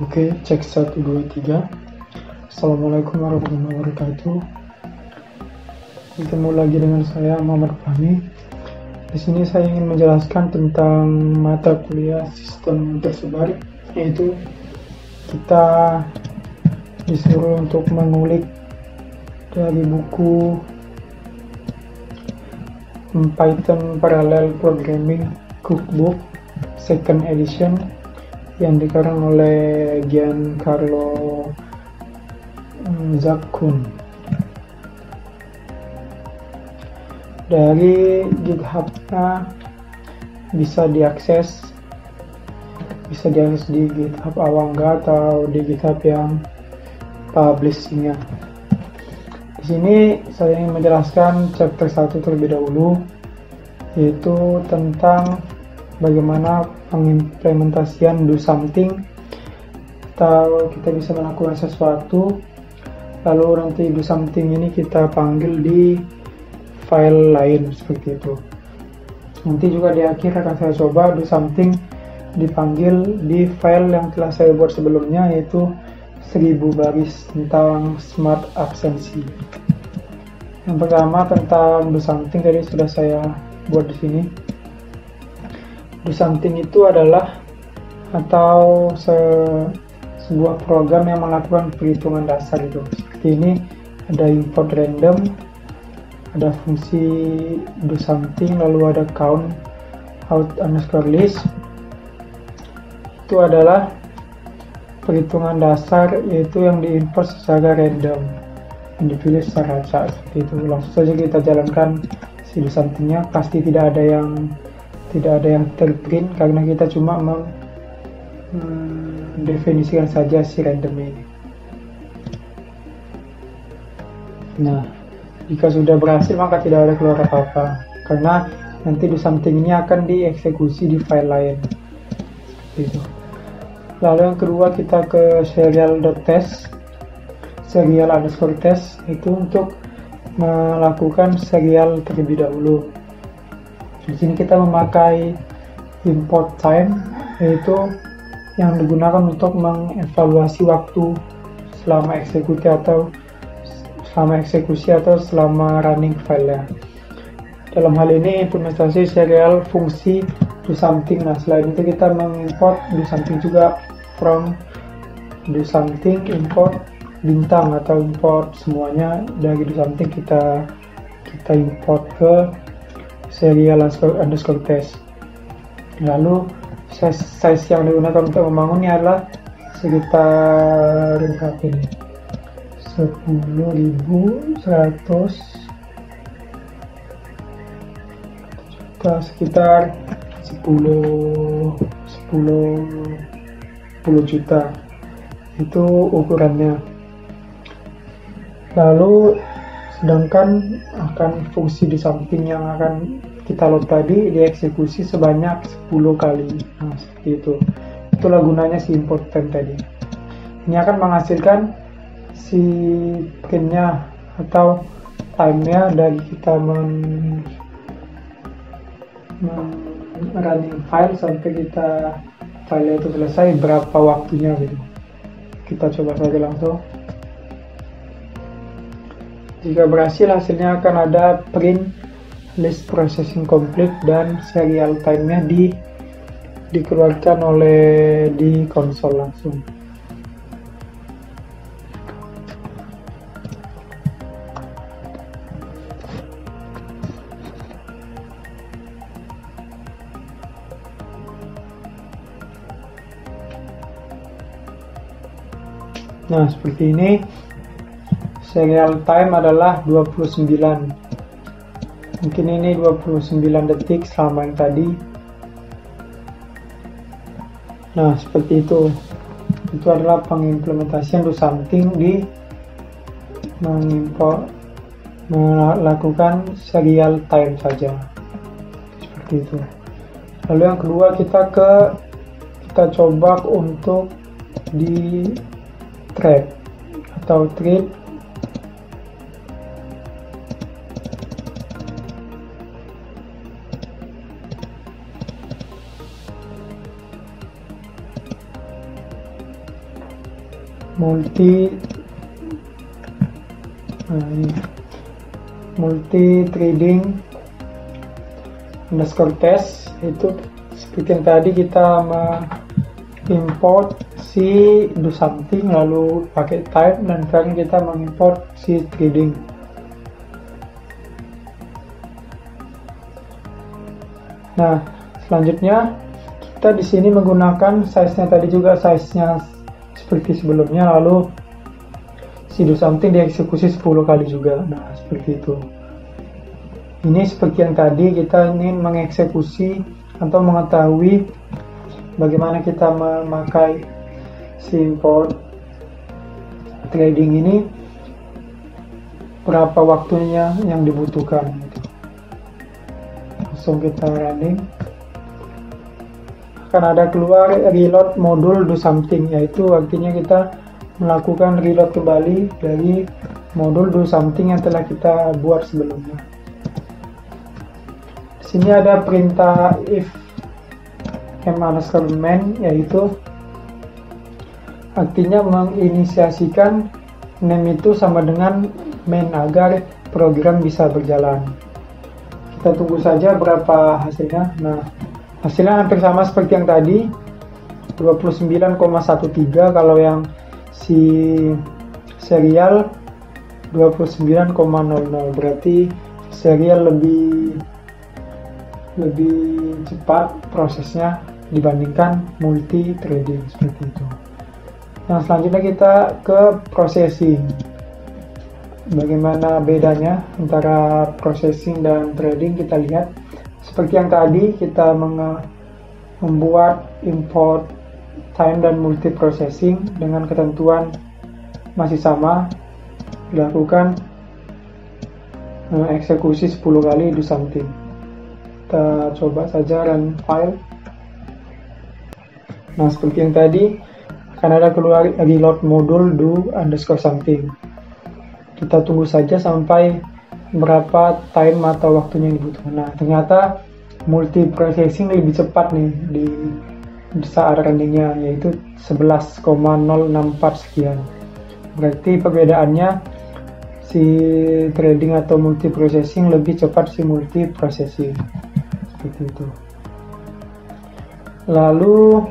Oke, cek 1, 2, 3. Assalamualaikum warahmatullahi wabarakatuh. Ketemu lagi dengan saya Muhammad Fahmi. Di sini saya ingin menjelaskan tentang mata kuliah sistem tersebar, yaitu kita disuruh untuk mengulik dari buku Python Parallel Programming Cookbook Second Edition yang dikarang oleh Giancarlo Zaccone. Dari GitHub-nya bisa diakses di GitHub Awangga atau di GitHub yang publishing-nya. Di sini saya ingin menjelaskan chapter 1 terlebih dahulu, yaitu tentang bagaimana pengimplementasian do something, atau kita bisa melakukan sesuatu lalu nanti do something ini kita panggil di file lain, seperti itu. Nanti juga di akhir akan saya coba do something dipanggil di file yang telah saya buat sebelumnya, yaitu 1000 baris tentang smart absensi. Yang pertama tentang do something tadi sudah saya buat di sini. Do something itu adalah atau sebuah program yang melakukan perhitungan dasar itu. Seperti ini, ada import random, ada fungsi do something, lalu ada count out underscore list. Itu adalah perhitungan dasar, yaitu yang diimport secara random, yang dipilih secara acak, seperti itu. Langsung saja kita jalankan si do somethingnya. Pasti tidak ada yang terprint karena kita cuma mendefinisikan saja si random ini. Nah, jika sudah berhasil maka tidak ada keluar apa-apa, karena nanti do something ini akan dieksekusi di file lain. Gitu. Lalu yang kedua kita ke serial.test, serial_test itu untuk melakukan serial terlebih dahulu. Di sini kita memakai import time, yaitu yang digunakan untuk mengevaluasi waktu selama eksekusi atau selama running filenya. Dalam hal ini implementasi serial fungsi do something. Nah, selain itu kita mengimport do something juga from do something import bintang, atau import semuanya dari do something kita import ke serial_test. Lalu size yang digunakan untuk membangunnya adalah sekitar berapa ini? 10.100 sekitar 10 juta itu ukurannya. Lalu sedangkan akan fungsi do something yang akan kita load tadi dieksekusi sebanyak 10 kali. Nah, seperti itu. Itulah gunanya si import time tadi. Ini akan menghasilkan si printnya atau time-nya dari kita running file sampai kita file itu selesai, berapa waktunya gitu. Kita coba saja langsung. Jika berhasil, hasilnya akan ada print list processing complete dan serial time-nya dikeluarkan di konsol langsung. Nah, seperti ini. Serial time adalah 29. Mungkin ini 29 detik sama yang tadi. Nah, seperti itu. Itu adalah pengimplementasian do something di melakukan serial time saja. Seperti itu. Lalu yang kedua kita coba untuk di thread atau thread multi threading underscore test. Itu seperti yang tadi kita import si do something lalu pakai type, dan sekarang kita mengimport si threading. Nah, selanjutnya kita di sini menggunakan size-nya tadi juga, size-nya seperti sebelumnya, lalu si do something dieksekusi 10 kali juga. Nah, seperti itu. Ini seperti yang tadi, kita ingin mengeksekusi atau mengetahui bagaimana kita memakai si import threading ini, berapa waktunya yang dibutuhkan gitu. Langsung kita running, akan ada keluar reload modul do something, yaitu artinya kita melakukan reload kembali dari modul do something yang telah kita buat sebelumnya. Di sini ada perintah if m_main, yaitu artinya menginisiasikan name itu sama dengan main agar program bisa berjalan. Kita tunggu saja berapa hasilnya. Nah, hasilnya hampir sama seperti yang tadi, 29,13. Kalau yang si serial 29,00, berarti serial lebih cepat prosesnya dibandingkan multi threading, seperti itu. Yang selanjutnya kita ke processing. Bagaimana bedanya antara processing dan threading, kita lihat. Seperti yang tadi, kita membuat import time dan multi processing dengan ketentuan masih sama, dilakukan eksekusi 10 kali do something. Kita coba saja run file. Nah, seperti yang tadi, akan ada keluar reload modul do underscore something. Kita tunggu saja sampai berapa time atau waktunya yang dibutuhkan. Nah, ternyata multi processing lebih cepat nih di saat runningnya, yaitu 11,064 sekian. Berarti perbedaannya si threading atau multi processing lebih cepat si multi processing, seperti itu. Lalu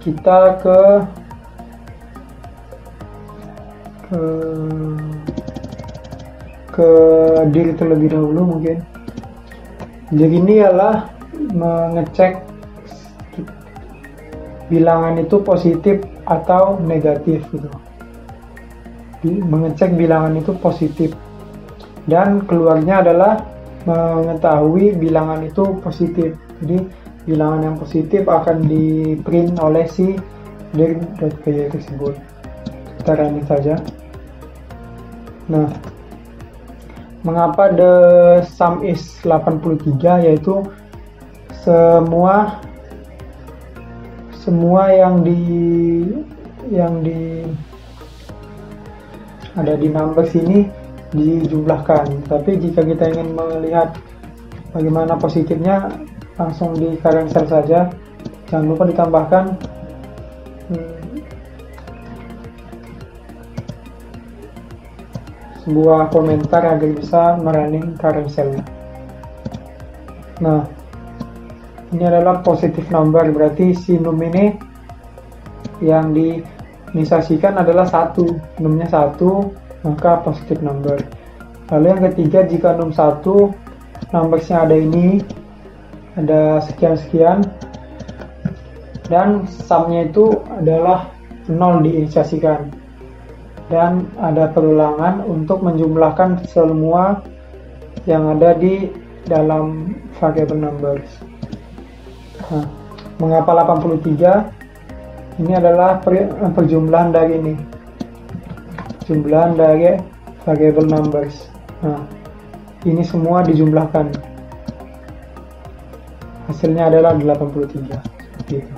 kita ke diri terlebih dahulu mungkin. Jadi ini adalah mengecek bilangan itu positif atau negatif gitu. Mengecek bilangan itu positif, dan keluarnya adalah mengetahui bilangan itu positif. Jadi bilangan yang positif akan di print oleh si dir.py tersebut. Kita running saja. Nah, mengapa the sum is 83, yaitu semua yang yang ada di numbers ini dijumlahkan. Tapi jika kita ingin melihat bagaimana positifnya, langsung di current cell saja. Jangan lupa ditambahkan sebuah komentar agar bisa merunning current cell. Nah, ini adalah positive number, berarti si num ini yang diinisiasikan adalah 1, numnya 1, maka positive number. Lalu yang ketiga, jika num 1 numbersnya ada ini, ada sekian-sekian, dan sumnya itu adalah 0 diinisiasikan, dan ada perulangan untuk menjumlahkan semua yang ada di dalam variable numbers. Nah, mengapa 83? Ini adalah perjumlahan dari ini, jumlahan dari variable numbers. Nah, ini semua dijumlahkan, hasilnya adalah 83. Seperti itu.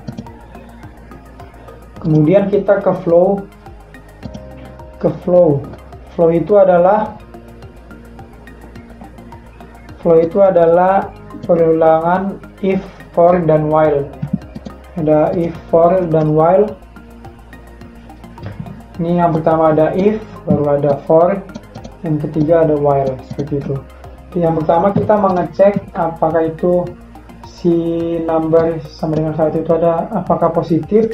Kemudian kita ke flow. Flow itu adalah perulangan if, for, dan while. Ada if, for, dan while. Ini yang pertama ada if, baru ada for, yang ketiga ada while, seperti itu. Yang pertama kita mengecek apakah itu si number sama dengan 1 itu ada apakah positif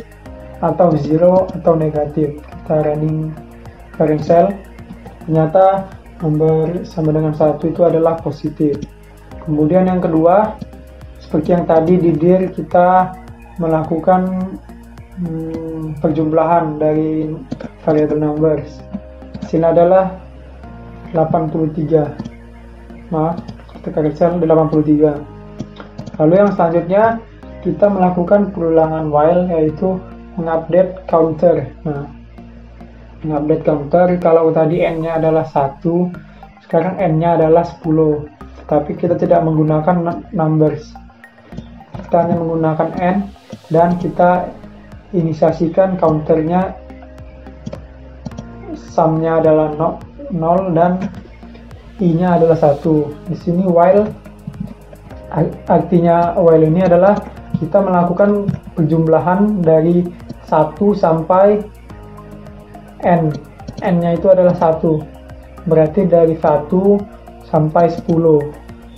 atau 0 atau negatif. Kita running current cell, ternyata number sama dengan 1 itu adalah positif. Kemudian yang kedua, seperti yang tadi di dir, kita melakukan perjumlahan dari variable numbers. Hasilnya adalah 83. Maaf, kita current cell 83. Lalu yang selanjutnya kita melakukan perulangan while, yaitu mengupdate counter. Nah, mengupdate counter, kalau tadi n-nya adalah 1, sekarang n-nya adalah 10, tapi kita tidak menggunakan numbers, kita hanya menggunakan n, dan kita inisiasikan counternya, sumnya adalah 0 dan i-nya adalah 1. Di sini while, artinya while ini adalah kita melakukan perjumlahan dari 1 sampai n. N-nya itu adalah 1. Berarti dari 1 sampai 10.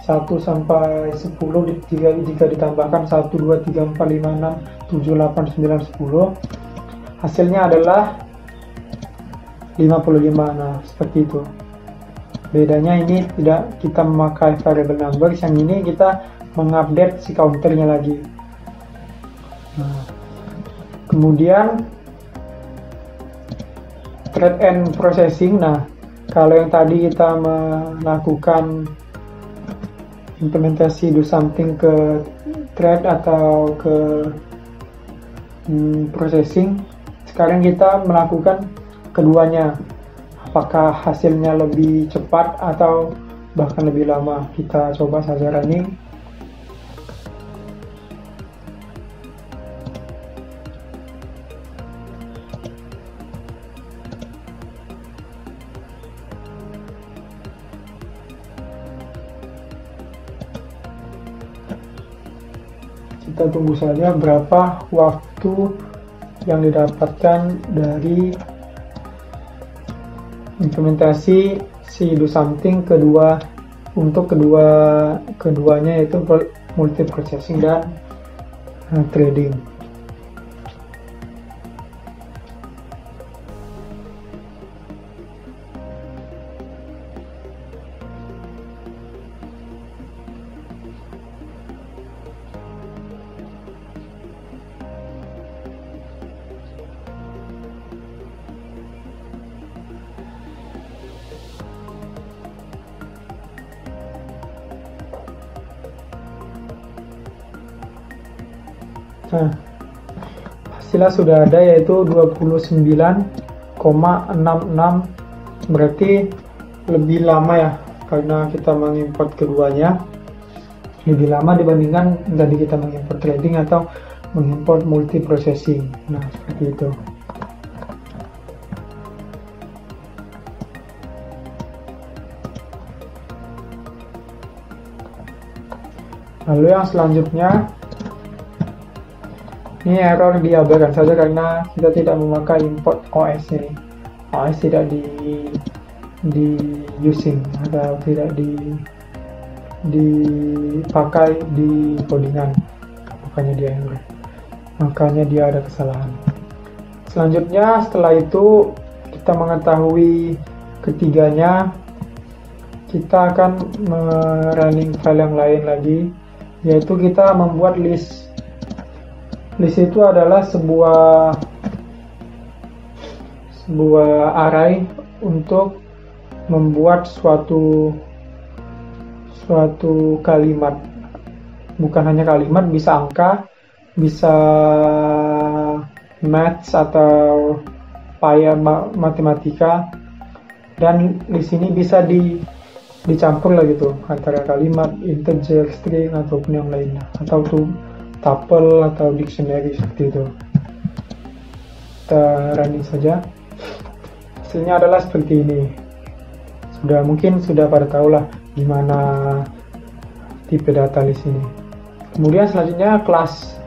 1 sampai 10 jika ditambahkan 1, 2, 3, 4, 5, 6, 7, 8, 9, 10. Hasilnya adalah 55. Nah, seperti itu. Bedanya ini tidak kita memakai variable numbers, yang ini kita mengupdate si counternya lagi. Nah, kemudian thread and processing. Nah, kalau yang tadi kita melakukan implementasi do something ke thread atau ke processing, sekarang kita melakukan keduanya. Apakah hasilnya lebih cepat atau bahkan lebih lama? Kita coba saja running. Kita tunggu saja berapa waktu yang didapatkan dari implementasi si do something kedua, untuk keduanya, yaitu multi processing dan trading. Nah, hasilnya sudah ada, yaitu 29,66, berarti lebih lama ya, karena kita mengimport keduanya lebih lama dibandingkan tadi kita mengimport trading atau mengimport multi processing. Nah, seperti itu. Lalu yang selanjutnya, ini error diabaikan saja karena kita tidak memakai import OS ini. OS tidak di using atau tidak dipakai di codingan, makanya dia error, makanya dia ada kesalahan. Selanjutnya setelah itu kita mengetahui ketiganya, kita akan running file yang lain lagi, yaitu kita membuat list. List itu adalah sebuah array untuk membuat suatu kalimat. Bukan hanya kalimat, bisa angka, bisa maths atau matematika, dan di sini bisa dicampur lah gitu antara kalimat, integer, string ataupun yang lainnya, atau tuple atau dictionary seperti itu. Kita running saja. Hasilnya adalah seperti ini. Mungkin sudah pada tahu lah gimana tipe data list ini. Kemudian selanjutnya kelas.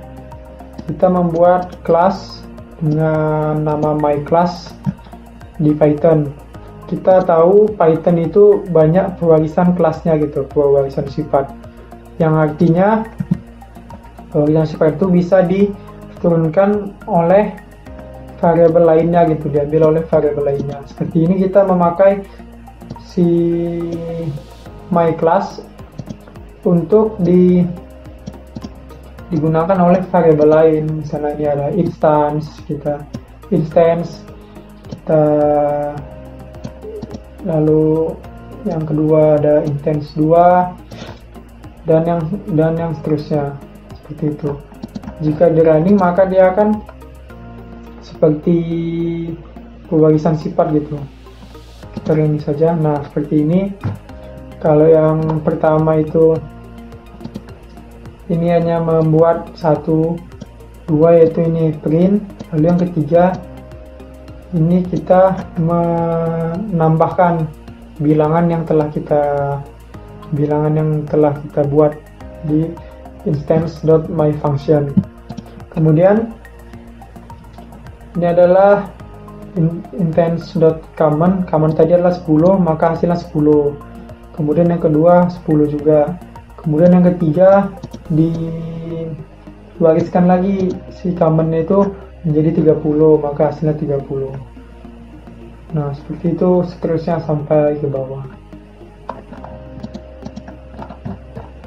Kita membuat kelas dengan nama myClass di Python. Kita tahu Python itu banyak pewarisan kelasnya gitu, pewarisan sifat, yang artinya pewarisan sifat itu bisa diturunkan oleh variabel lainnya gitu, diambil oleh variabel lainnya. Seperti ini kita memakai si myClass untuk digunakan oleh variabel lain. Misalnya ini ada instance, lalu yang kedua ada instance 2 dan yang seterusnya, seperti itu. Jika di running maka dia akan seperti pewarisan sifat gitu. Kita running saja. Nah, seperti ini. Kalau yang pertama itu ini hanya membuat 1, 2, yaitu ini print. Lalu yang ketiga ini kita menambahkan bilangan yang telah kita buat di instance.myfunction. Kemudian ini adalah instance.common. Common tadi adalah 10, maka hasilnya 10. Kemudian yang kedua 10 juga. Kemudian yang ketiga diwariskan lagi si common itu menjadi 30, maka hasilnya 30. Nah, seperti itu seterusnya sampai ke bawah.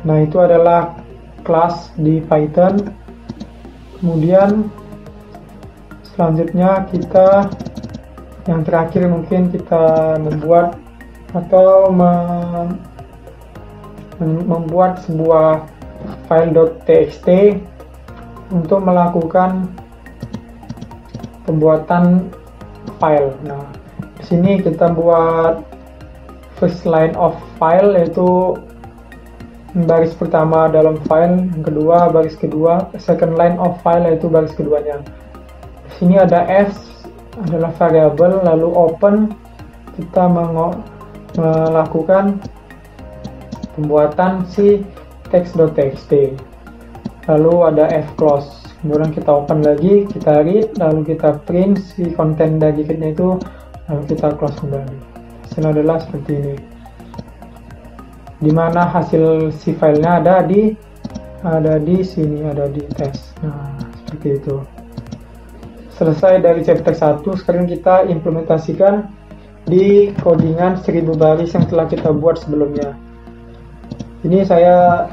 Nah, itu adalah kelas di Python. Kemudian selanjutnya kita yang terakhir mungkin kita membuat atau membuat sebuah file .txt untuk melakukan pembuatan file. Nah, di sini kita buat first line of file, yaitu baris pertama dalam file, yang kedua baris kedua, second line of file yaitu baris keduanya. Di sini ada f adalah variabel, lalu open kita melakukan pembuatan si text.txt, lalu ada fclose. Kemudian kita open lagi, kita read, lalu kita print si konten dari readnya itu, lalu kita close kembali. Hasilnya adalah seperti ini. Dimana hasil si filenya ada di sini, ada di test. Nah, seperti itu. Selesai dari chapter 1. Sekarang kita implementasikan di codingan 1000 baris yang telah kita buat sebelumnya. Ini saya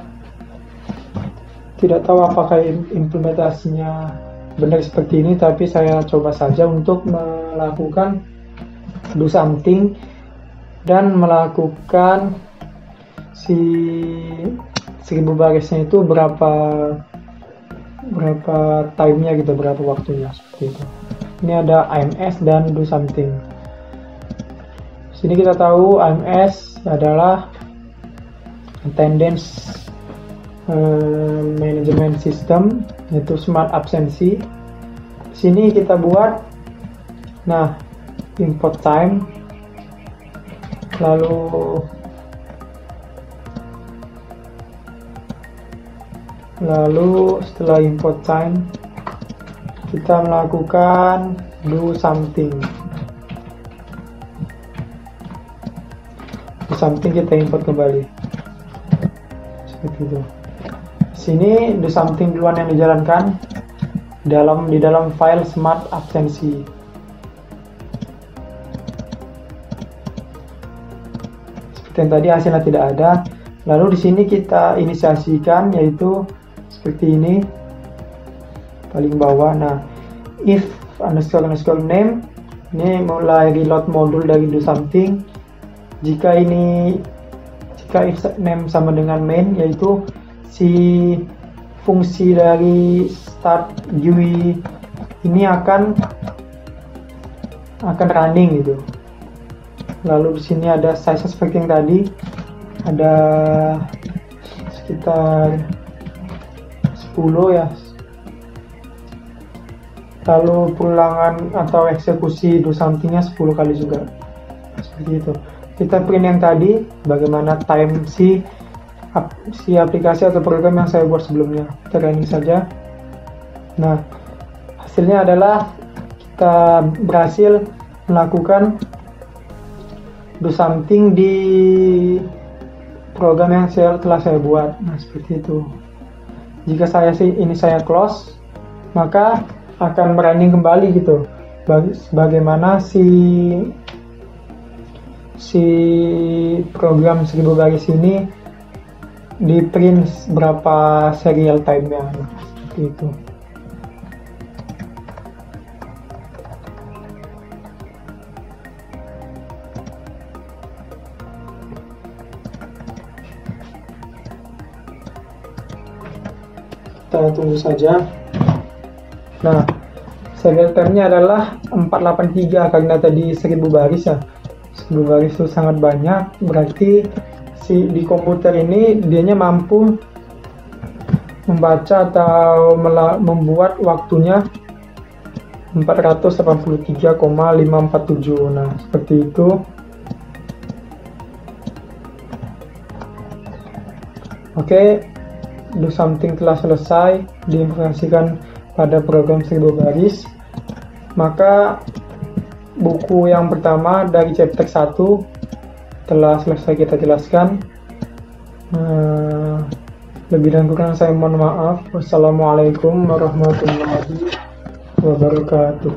tidak tahu apakah implementasinya benar seperti ini, tapi saya coba saja untuk melakukan do something dan melakukan si 1000 barisnya itu berapa time-nya gitu, berapa waktunya, seperti itu. Ini ada IMS dan do something. Sini kita tahu IMS adalah attendance management system, yaitu smart absency. Sini kita buat, nah, import time, lalu Lalu setelah import time, kita melakukan do something. Do something kita import kembali. Seperti itu. Sini do something duluan yang dijalankan di dalam file smart absensi. Seperti yang tadi hasilnya tidak ada. Lalu di sini kita inisiasikan, yaitu seperti ini paling bawah. Nah, if underscore name ini mulai reload modul dari do something. Jika if name sama dengan main, yaitu si fungsi dari start GUI ini akan running gitu. Lalu di sini ada size seperti yang tadi, ada sekitar 10 ya. Lalu pulangan atau eksekusi do something-nya 10 kali juga. Seperti itu. Kita print yang tadi, bagaimana time si aplikasi atau program yang saya buat sebelumnya. Kita running saja. Nah, hasilnya adalah kita berhasil melakukan do something di program yang telah saya buat. Nah, seperti itu. Jika saya close, maka akan running kembali gitu. Bagaimana si program 1000 baris ini di print berapa serial time-nya. Nah, seperti itu. Kita tunggu saja. Nah, serial time-nya adalah 483 karena tadi 1000 baris ya. 1000 baris itu sangat banyak, berarti di komputer ini dianya mampu membaca atau membuat waktunya 483,547. Nah, seperti itu. Oke, do something telah selesai diimplementasikan pada program 1000 baris. Maka buku yang pertama dari chapter 1 telah selesai kita jelaskan. Lebih dan kurang saya mohon maaf. Wassalamualaikum warahmatullahi wabarakatuh.